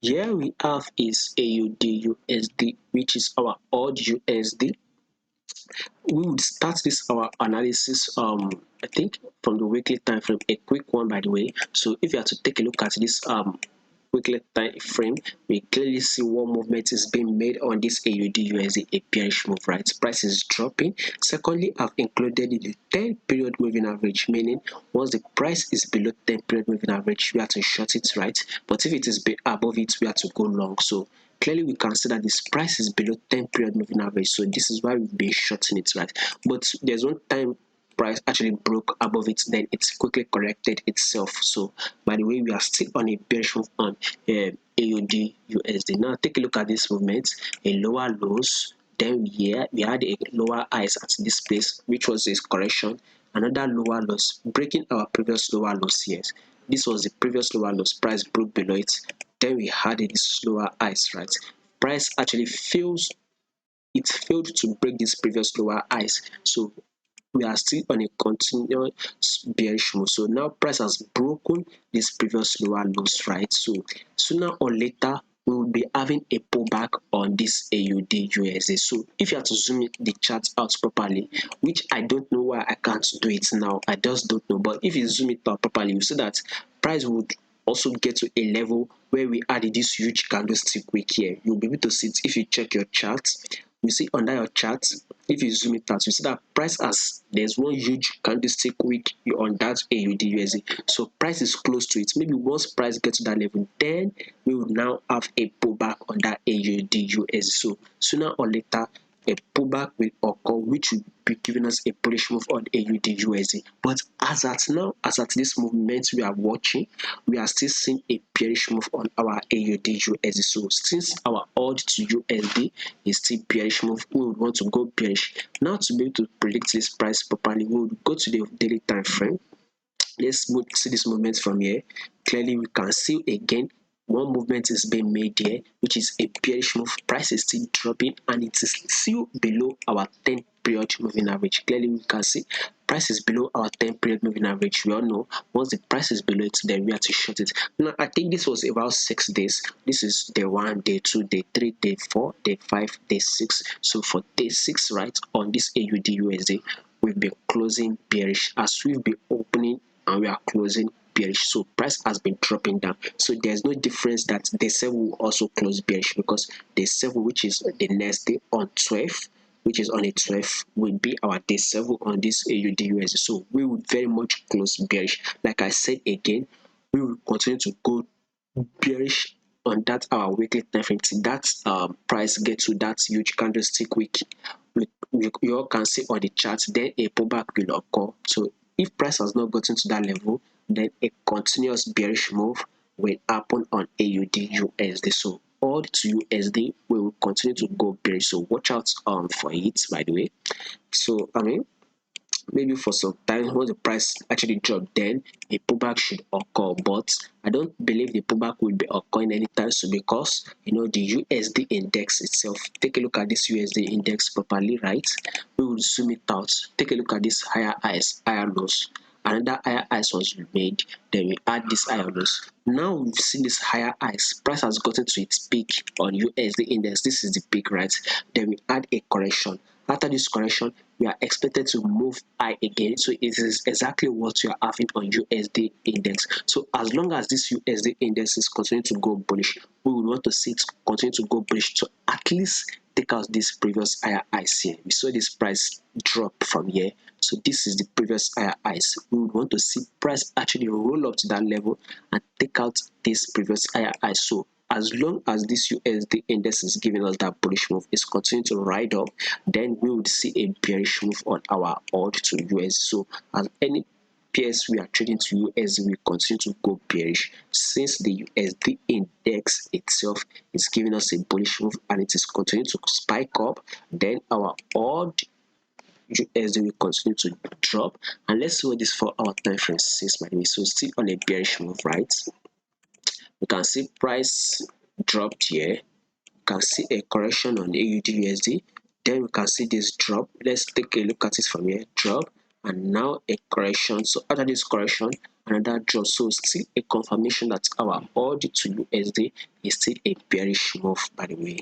Here we have is AUDUSD, which is our AUDUSD. We would start this our analysis I think from the weekly time frame, a quick one by the way. So if you are to take a look at this weekly time frame, we clearly see what movement is being made on this AUD/USD, a bearish move, right? Price is dropping. Secondly, I've included the 10 period moving average, meaning once the price is below 10 period moving average, we have to short it, right? But if it is above it, we have to go long. So clearly we can see that this price is below 10 period moving average, so this is why we've been shorting it, right? But there's one time price actually broke above it, then it's quickly corrected itself. So by the way, we are still on a bearish move on AUD/USD. Now take a look at this movement, a lower lows, then here we had a lower highs at this place, which was a correction, another lower lows, breaking our previous lower lows here. This was the previous lower lows, price broke below it, then we had this lower highs, right? Price actually failed to break this previous lower highs, so we are still on a continuous bearish move. So now price has broken this previous lower lows, right? So sooner or later we will be having a pullback on this AUD/USD. So if you have to zoom the chart out properly, which I don't know why I can't do it now, I just don't know, but if you zoom it out properly, you see that price would also get to a level where we added this huge candlestick wick here. You'll be able to see it if you check your chart. You see under your chart, if you zoom it out, you see that price there's one huge candlestick wick on that AUD/USD. So price is close to it. Maybe once price gets to that level, then we will now have a pullback on that AUD/USD. So sooner or later, a pullback will occur, which will be giving us a bullish move on AUD/USD. But as at now, as at this movement we are watching, we are still seeing a bearish move on our AUD/USD. So since our AUD to USD is still bearish move, we would want to go bearish. Now to be able to predict this price properly, we would go to the daily time frame. Let's see this movement from here. Clearly we can see again one movement is being made here, which is a bearish move. Price is still dropping and it is still below our 10 period moving average. Clearly we can see price is below our 10 period moving average. We all know once the price is below it, then we have to short it. Now I think this was about 6 days. This is day 1, day 2, day 3, day 4, day 5, day 6. So for day 6, right, on this AUD/USD, we've been closing bearish as we've been opening and we are closing bearish. So price has been dropping down, so there's no difference that day 7 will also close bearish, because day 7, which is the next day on 12, which is on a 12, will be our day 7 on this AUD/USD. So we will very much close bearish. Like I said again, we will continue to go bearish on that our weekly time frame till that price get to that huge candlestick wick. You all can see on the chart, then a pullback will occur. So if price has not gotten to that level, then a continuous bearish move will happen on AUD/USD. So AUD to USD will continue to go bearish. So watch out for it, by the way. So maybe for some time when the price actually drop, then a pullback should occur, but I don't believe the pullback will be occurring anytime soon, because the USD index itself, take a look at this USD index properly, right? We will zoom it out, take a look at this higher highs, higher lows. Another higher highs was made, then we add this higher lows. Now we've seen this higher highs, price has gotten to its peak on USD index. This is the peak, right? Then we add a correction. After this correction, we are expected to move high again. So it is exactly what you are having on USD index. So as long as this USD index is continuing to go bullish, we would want to see it continue to go bullish to at least take out this previous higher highs here. We saw this price drop from here. So this is the previous higher highs. We would want to see price actually roll up to that level and take out this previous higher highs. So as long as this USD index is giving us that bullish move, is continuing to ride up, then we would see a bearish move on our AUD to USD. So as any pairs we are trading to USD, we continue to go bearish, since the USD index itself is giving us a bullish move and it is continuing to spike up, then our AUD USD will continue to drop. And let's see what this 4-hour time frame says, by the way. So still on a bearish move, right? You can see price dropped here. You can see a correction on AUD/USD. Then we can see this drop. Let's take a look at it from here. Drop, and now a correction. So after this correction, another drop. So still a confirmation that our AUD to USD is still a bearish move, by the way.